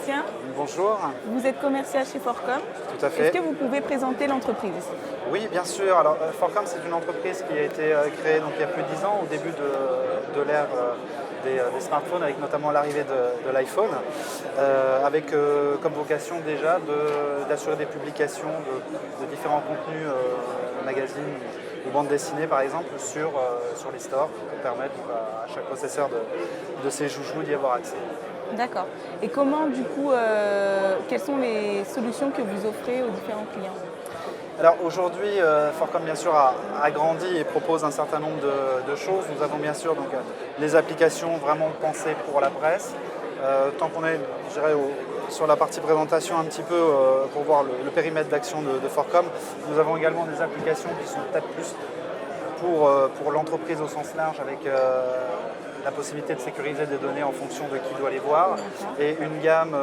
Sébastien. Bonjour. Vous êtes commercial chez Forcom. Tout à fait. Est-ce que vous pouvez présenter l'entreprise? Oui, bien sûr. Alors, Forcom, c'est une entreprise qui a été créée donc, il y a plus de 10 ans, au début de l'ère des smartphones, avec notamment l'arrivée de l'iPhone, avec comme vocation déjà d'assurer des publications de différents contenus, magazines ou bandes dessinées par exemple, sur les stores, pour permettre à chaque possesseur de ses joujoux d'y avoir accès. D'accord. Et comment, du coup, quelles sont les solutions que vous offrez aux différents clients? Alors aujourd'hui, Forcom bien sûr a grandi et propose un certain nombre de choses. Nous avons bien sûr donc, les applications vraiment pensées pour la presse. Tant qu'on est, je dirais, sur la partie présentation un petit peu pour voir le périmètre d'action de Forcom, nous avons également des applications qui sont peut-être plus pour l'entreprise au sens large, avec la possibilité de sécuriser des données en fonction de qui doit les voir, et une gamme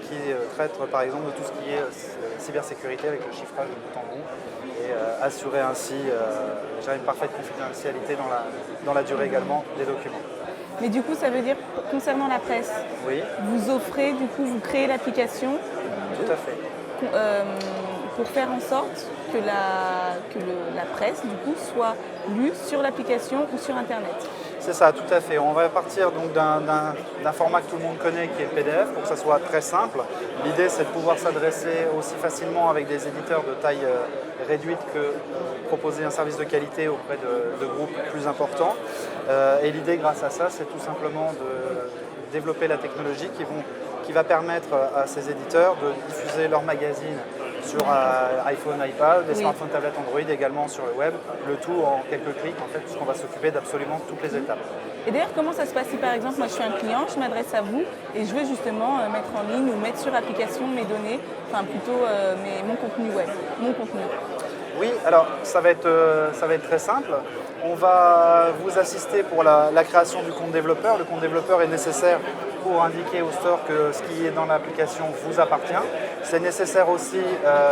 qui traite par exemple de tout ce qui est cybersécurité avec le chiffrage de bout en bout et assurer ainsi une parfaite confidentialité dans la durée également des documents. Mais du coup, ça veut dire, concernant la presse, Oui, vous offrez, du coup, vous créez l'application tout à fait. pour faire en sorte que la presse, du coup, soit lue sur l'application ou sur Internet. C'est ça, tout à fait. On va partir donc d'un format que tout le monde connaît, qui est le PDF, pour que ça soit très simple. L'idée, c'est de pouvoir s'adresser aussi facilement avec des éditeurs de taille réduite que proposer un service de qualité auprès de groupes plus importants. Et l'idée, grâce à ça, c'est tout simplement de développer la technologie qui va permettre à ces éditeurs de diffuser leurs magazines sur iPhone, iPad, des smartphones, tablettes, Android, également sur le web, le tout en quelques clics, en fait, puisqu'on va s'occuper d'absolument toutes les étapes. Et d'ailleurs, comment ça se passe si par exemple, moi je suis un client, je m'adresse à vous et je veux justement mettre en ligne ou mettre sur application mes données, enfin plutôt mon contenu web, mon contenu? Oui, alors ça va être très simple. On va vous assister pour la création du compte développeur. Le compte développeur est nécessaire pour indiquer au store que ce qui est dans l'application vous appartient. C'est nécessaire aussi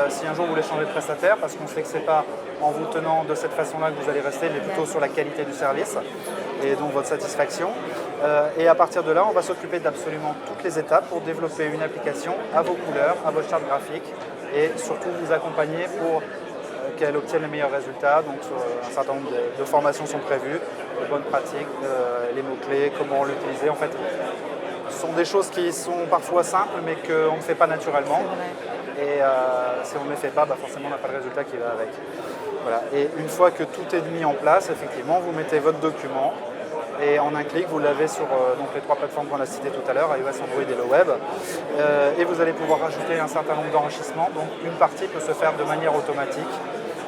si un jour vous voulez changer de prestataire, parce qu'on sait que ce n'est pas en vous tenant de cette façon-là que vous allez rester, mais plutôt sur la qualité du service et donc votre satisfaction. Et à partir de là, on va s'occuper d'absolument toutes les étapes pour développer une application à vos couleurs, à votre charte graphique, et surtout vous accompagner pour qu'elle obtienne les meilleurs résultats. Donc un certain nombre de formations sont prévues, de bonnes pratiques, les mots-clés, comment l'utiliser. En fait, ce sont des choses qui sont parfois simples, mais qu'on ne fait pas naturellement. Et si on ne les fait pas, forcément on n'a pas le résultat qui va avec. Voilà. Et une fois que tout est mis en place, effectivement, vous mettez votre document, et en un clic, vous l'avez sur donc les 3 plateformes qu'on a citées tout à l'heure, iOS, Android et le web. Et vous allez pouvoir rajouter un certain nombre d'enrichissements. Donc une partie peut se faire de manière automatique.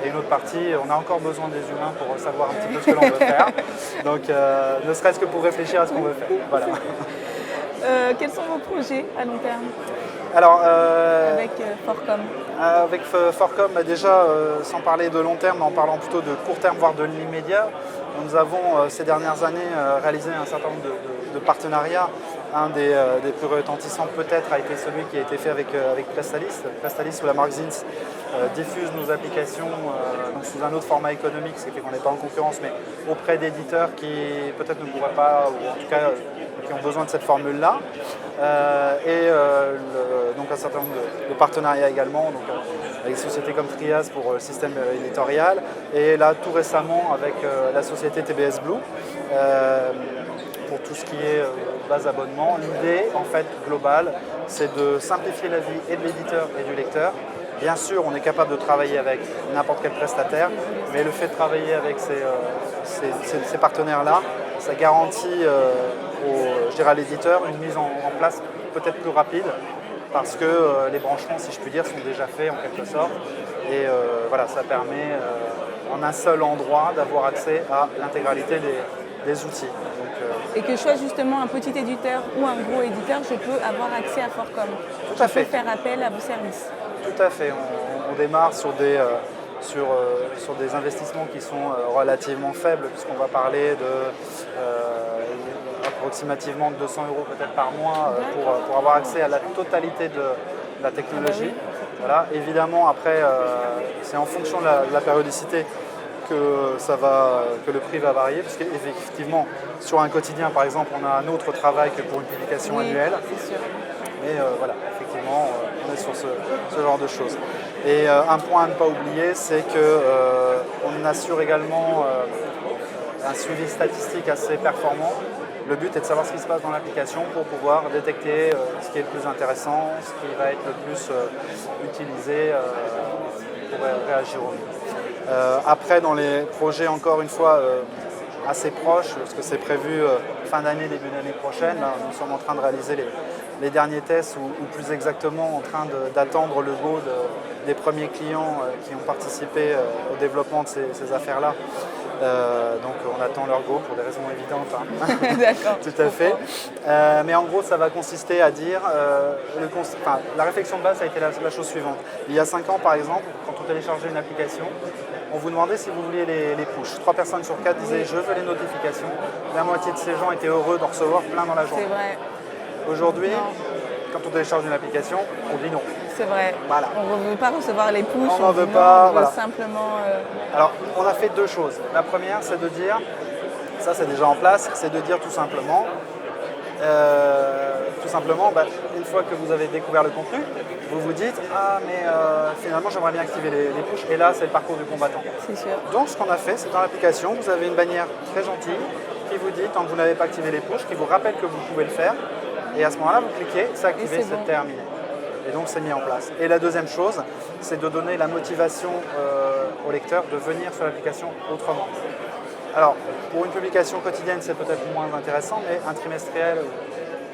Et une autre partie, on a encore besoin des humains pour savoir un petit peu ce que l'on veut faire. Donc ne serait-ce que pour réfléchir à ce qu'on veut faire. Voilà. Quels sont vos projets à long terme Alors, avec Forcom? Avec Forcom, déjà, sans parler de long terme, mais en parlant plutôt de court terme, voire de l'immédiat, nous avons ces dernières années réalisé un certain nombre de partenariats. Un des plus retentissants peut-être a été celui qui a été fait avec Prestalis. Prestalis, sous la marque Zins, diffuse nos applications donc sous un autre format économique, ce qui fait qu'on n'est pas en concurrence, mais auprès d'éditeurs qui peut-être ne pourraient pas, ou en tout cas qui ont besoin de cette formule-là. Donc un certain nombre de partenariats également, donc, avec des sociétés comme Trias pour le système éditorial, et là tout récemment avec la société TBS Blue pour tout ce qui est base abonnement. L'idée en fait globale, c'est de simplifier la vie et de l'éditeur et du lecteur. Bien sûr, on est capable de travailler avec n'importe quel prestataire, mais le fait de travailler avec ces partenaires-là, ça garantit à l'éditeur une mise en place peut-être plus rapide, parce que les branchements, si je puis dire, sont déjà faits en quelque sorte. Et voilà, ça permet en un seul endroit d'avoir accès à l'intégralité des outils. Donc, et que je sois justement un petit éditeur ou un gros éditeur, je peux avoir accès à Forcom. Tout à fait. Je peux faire appel à vos services. Tout à fait. On démarre sur des investissements qui sont relativement faibles, puisqu'on va parler de approximativement 200 € peut-être par mois pour avoir accès à la totalité de la technologie. Voilà. Évidemment, après, c'est en fonction de la périodicité que le prix va varier, parce qu'effectivement, sur un quotidien, par exemple, on a un autre travail que pour une publication annuelle. C'est sûr. Mais voilà, effectivement, on est sur ce genre de choses. Et un point à ne pas oublier, c'est qu'on assure également un suivi statistique assez performant. Le but est de savoir ce qui se passe dans l'application pour pouvoir détecter ce qui est le plus intéressant, ce qui va être le plus utilisé pour réagir au mieux. Après, dans les projets, encore une fois, assez proches, parce que c'est prévu fin d'année, début d'année prochaine, là, nous sommes en train de réaliser les derniers tests, ou plus exactement en train d'attendre le go des premiers clients qui ont participé au développement de ces affaires-là. Donc on attend leur go pour des raisons évidentes. Hein. D'accord. Tout à fait. Mais en gros, ça va consister à dire, la réflexion de base a été la chose suivante. Il y a 5 ans, par exemple, quand on téléchargeait une application, on vous demandait si vous vouliez les push. 3 personnes sur 4 disaient je veux les notifications. La moitié de ces gens étaient heureux d'en recevoir plein dans la journée. C'est vrai. Aujourd'hui, quand on télécharge une application, on dit non. C'est vrai. Voilà. On ne veut pas recevoir les push. On n'en veut pas. On veut simplement. Alors, on a fait 2 choses. La première, c'est de dire, ça c'est déjà en place, c'est de dire tout simplement, une fois que vous avez découvert le contenu, vous vous dites ah mais finalement j'aimerais bien activer les push, et là c'est le parcours du combattant. C'est sûr. Donc ce qu'on a fait, c'est dans l'application, vous avez une bannière très gentille qui vous dit tant que vous n'avez pas activé les push, qui vous rappelle que vous pouvez le faire, et à ce moment-là vous cliquez, c'est activé, c'est terminé. Et donc c'est mis en place. Et la deuxième chose, c'est de donner la motivation au lecteur de venir sur l'application autrement. Alors, pour une publication quotidienne, c'est peut-être moins intéressant, mais un trimestriel,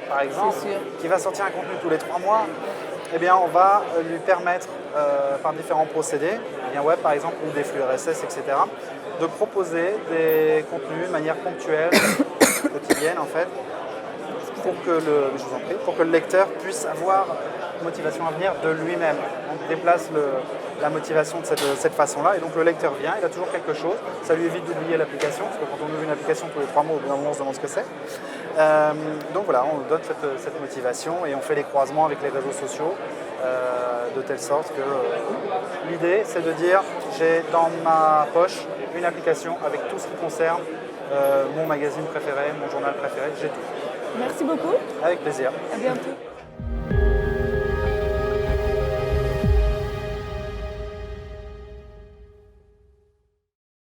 par exemple, qui va sortir un contenu tous les 3 mois, eh bien, on va lui permettre, par différents procédés, lien web par exemple, ou des flux RSS, etc., de proposer des contenus de manière ponctuelle, quotidienne en fait, pour que le lecteur puisse avoir motivation à venir de lui-même. On déplace la motivation de cette façon-là, et donc le lecteur vient, il a toujours quelque chose, ça lui évite d'oublier l'application, parce que quand on ouvre une application tous les 3 mois, au bout d'un moment on se demande ce que c'est. Donc voilà, on donne cette motivation, et on fait les croisements avec les réseaux sociaux, de telle sorte que l'idée c'est de dire j'ai dans ma poche une application avec tout ce qui concerne mon magazine préféré, mon journal préféré, j'ai tout. Merci beaucoup. Avec plaisir. À bientôt.